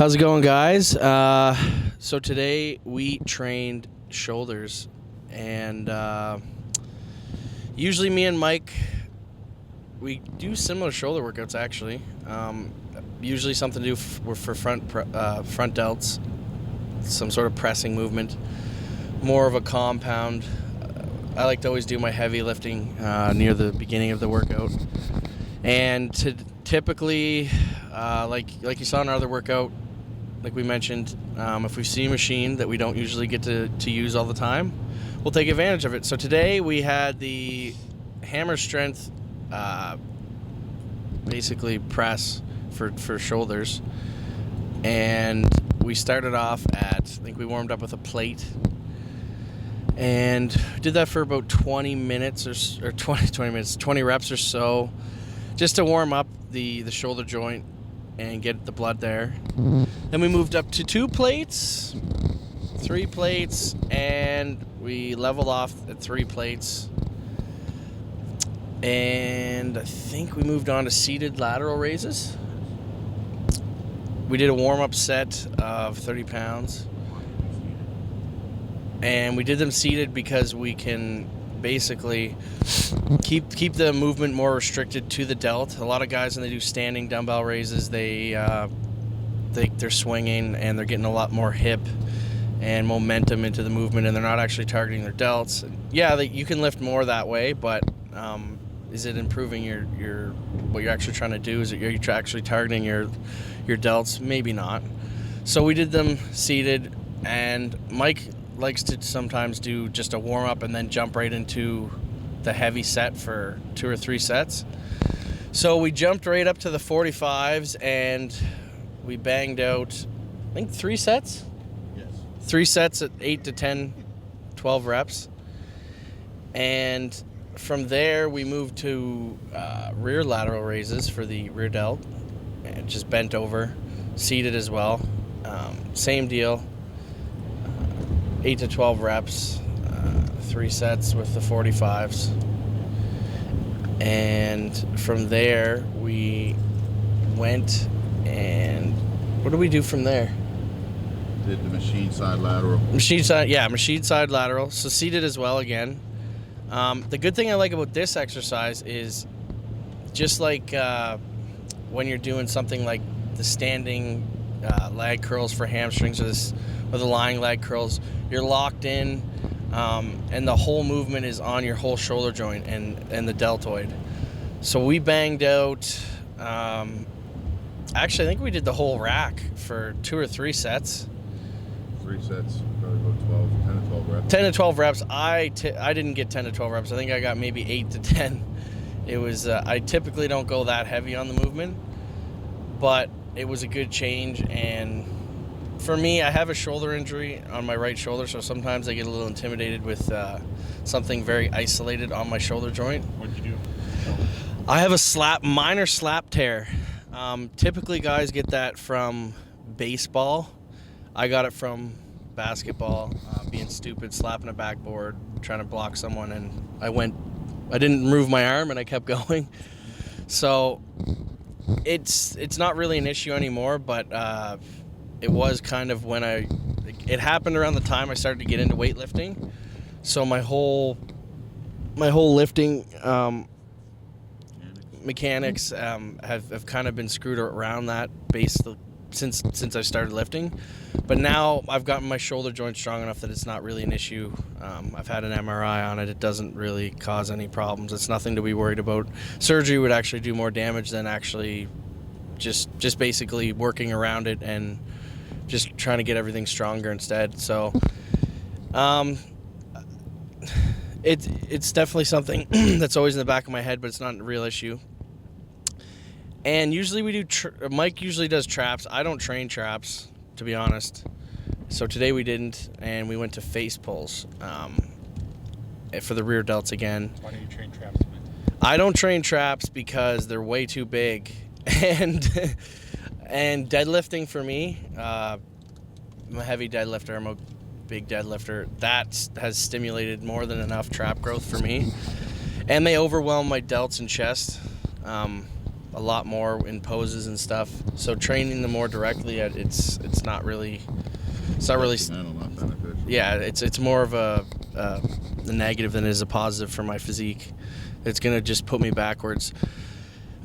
How's it going, guys? So today we trained shoulders, and usually me and Mike, we do similar shoulder workouts actually. Usually something to do for front delts, some sort of pressing movement, more of a compound. I like to always do my heavy lifting near the beginning of the workout, and typically, like you saw in our other workout, like we mentioned, if we see a machine that we don't usually get to use all the time, we'll take advantage of it. So today we had the hammer strength, basically press for shoulders, and we started off at, I think we warmed up with a plate, and did that for about 20 minutes or 20 reps or so, just to warm up the shoulder joint and get the blood there. Then we moved up to 2 plates, 3 plates, and we leveled off at 3 plates. And I think we moved on to seated lateral raises. We did a warm-up set of 30 pounds. And we did them seated because we can basically keep the movement more restricted to the delt. A lot of guys, when they do standing dumbbell raises, they're swinging and they're getting a lot more hip and momentum into the movement, and they're not actually targeting their delts. Yeah, you can lift more that way, but is it improving your what you're actually trying to do? Is it you're actually targeting your delts? Maybe not. So we did them seated, and Mike likes to sometimes do just a warm-up and then jump right into the heavy set for 2 or 3 sets. So we jumped right up to the 45s, and we banged out, I think, 3 sets? Yes. 3 sets at 8 to 10, 12 reps. And from there, we moved to rear lateral raises for the rear delt, and just bent over, seated as well. Same deal. 8 to 12 reps, 3 sets with the 45s. And from there, we went, and what did we do from there? Did the machine side lateral. Machine side lateral. So seated as well again. The good thing I like about this exercise is just like when you're doing something like the standing leg curls for hamstrings or the lying leg curls, you're locked in, and the whole movement is on your whole shoulder joint and the deltoid. So we banged out, actually I think we did the whole rack for 2 or 3 sets. 3 sets, probably about 10 to 12 reps. 10 to 12 reps. I didn't get 10 to 12 reps. I think I got maybe 8 to 10. It was, I typically don't go that heavy on the movement, but it was a good change. And for me, I have a shoulder injury on my right shoulder, so sometimes I get a little intimidated with something very isolated on my shoulder joint. What'd you do? I have a minor slap tear. Typically guys get that from baseball. I got it from basketball, being stupid, slapping a backboard, trying to block someone, and I didn't move my arm and I kept going. So it's not really an issue anymore, but it was kind of when it happened around the time I started to get into weightlifting. So my whole lifting mechanics have kind of been screwed around that base since I started lifting. But now I've gotten my shoulder joint strong enough that it's not really an issue. I've had an MRI on it. It doesn't really cause any problems. It's nothing to be worried about. Surgery would actually do more damage than actually just basically working around it and just trying to get everything stronger instead. So it's definitely something that's always in the back of my head, but it's not a real issue. And usually we do, Mike usually does traps. I don't train traps, to be honest. So today we didn't, and we went to face pulls for the rear delts again. Why don't you train traps? I don't train traps because they're way too big. And deadlifting for me, I'm a heavy deadlifter. I'm a big deadlifter. That has stimulated more than enough trap growth for me. And they overwhelm my delts and chest. a lot more in poses and stuff. So training them more directly, it's not really Detrimental, not beneficial. Yeah, it's more of a negative than it is a positive for my physique. It's gonna just put me backwards.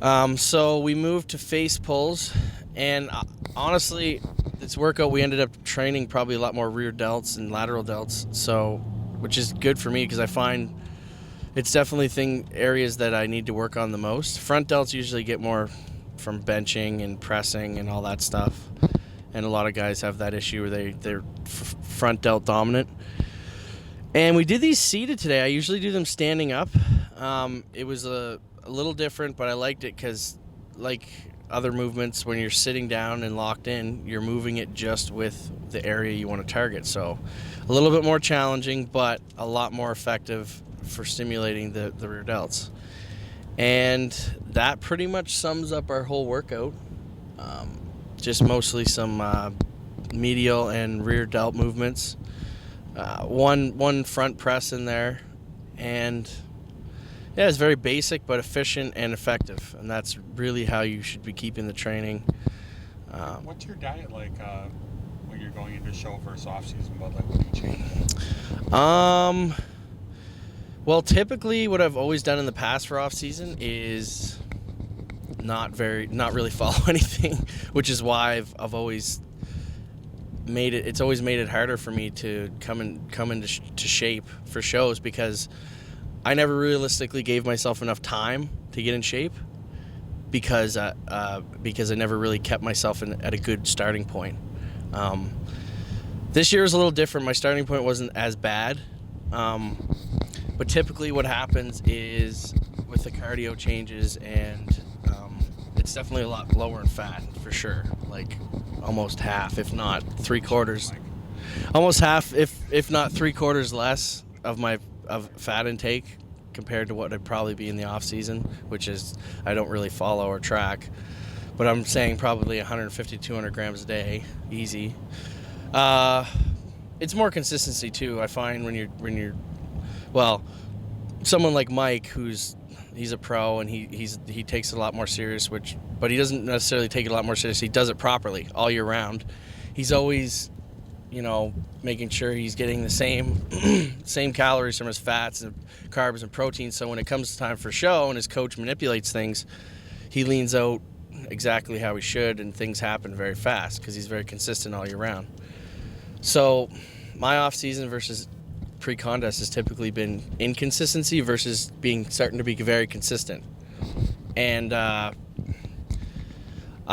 So we moved to face pulls, and honestly, this workout we ended up training probably a lot more rear delts and lateral delts. So, which is good for me because I find it's definitely areas that I need to work on the most. Front delts usually get more from benching and pressing and all that stuff. And a lot of guys have that issue where they're front delt dominant. And we did these seated today. I usually do them standing up. It was a little different, but I liked it because, like other movements, when you're sitting down and locked in, you're moving it just with the area you want to target. So a little bit more challenging, but a lot more effective for stimulating the rear delts. And that pretty much sums up our whole workout. Just mostly some medial and rear delt movements. One front press in there, and yeah, it's very basic but efficient and effective, and that's really how you should be keeping the training. What's your diet like when you're going into show versus off season? But like, what do you change? Well, typically what I've always done in the past for off season is not really follow anything, which is why I've always made it. It's always made it harder for me to come into shape for shows, because I never realistically gave myself enough time to get in shape, because I never really kept myself at a good starting point. This year is a little different. My starting point wasn't as bad. But typically what happens is with the cardio changes, and it's definitely a lot lower in fat for sure, like almost half, if not 3/4, almost half, if not 3/4 less of fat intake compared to what I'd probably be in the off season, which is I don't really follow or track, but I'm saying probably 150 200 grams a day, easy. It's more consistency too. I find when you're well, someone like Mike, he's a pro, and he takes it a lot more serious, but he doesn't necessarily take it a lot more serious. He does it properly all year round. He's always, making sure he's getting the same calories from his fats and carbs and proteins. So when it comes time for show and his coach manipulates things, he leans out exactly how he should, and things happen very fast because he's very consistent all year round. So my off season versus pre-contest has typically been inconsistency versus starting to be very consistent. And I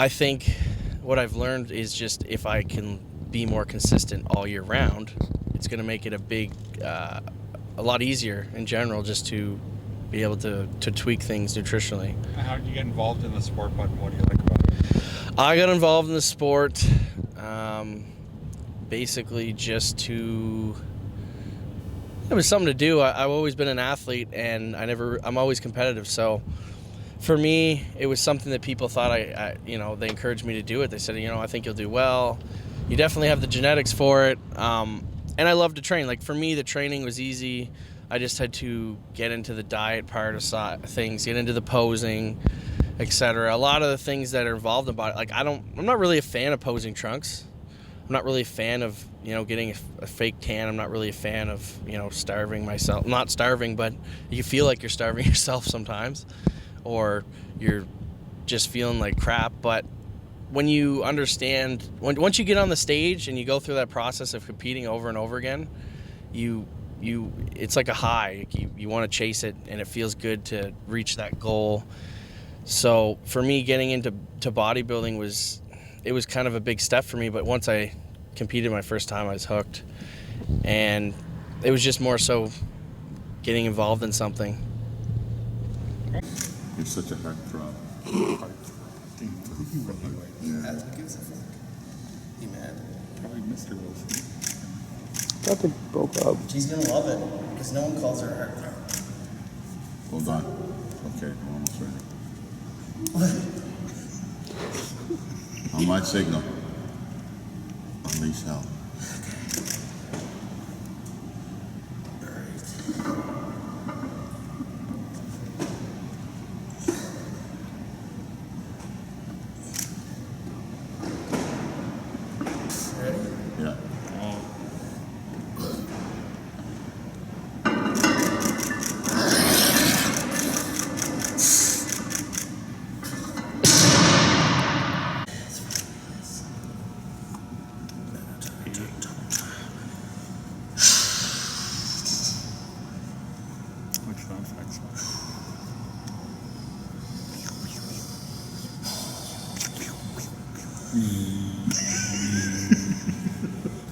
think what I've learned is just if I can be more consistent all year round, it's going to make it a lot easier in general, just to be able to tweak things nutritionally. How did you get involved in the sport, but what do you like about it? I got involved in the sport basically just to... It was something to do. I've always been an athlete, and I'm always competitive. So for me, it was something that people thought they encouraged me to do it. They said, I think you'll do well. You definitely have the genetics for it. And I love to train. Like for me, the training was easy. I just had to get into the diet part of things, get into the posing, etc. A lot of the things that are involved in body, like I'm not really a fan of posing trunks. I'm not really a fan of, getting a fake tan. I'm not really a fan of, starving myself. Not starving, but you feel like you're starving yourself sometimes, or you're just feeling like crap. But when you understand, once you get on the stage and you go through that process of competing over and over again, it's like a high. You want to chase it, and it feels good to reach that goal. So for me, getting into bodybuilding was kind of a big step for me, but once I competed my first time, I was hooked, and it was just more so getting involved in something. You're such a heartthrob. Yeah. Hey man, Probably Mr. Wilson. Thought they broke up. she's gonna love it because no one calls her a heartthrob. Hold on. Okay, I'm almost ready. On my signal. Unleash hell.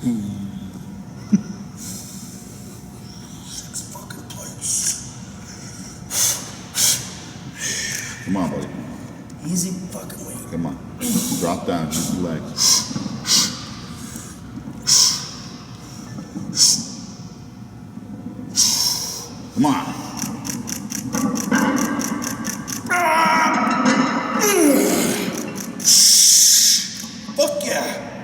6 fucking plates. Come on, buddy. Easy fucking weight. Come on. Drop down. Just relax. Come on. Fuck yeah.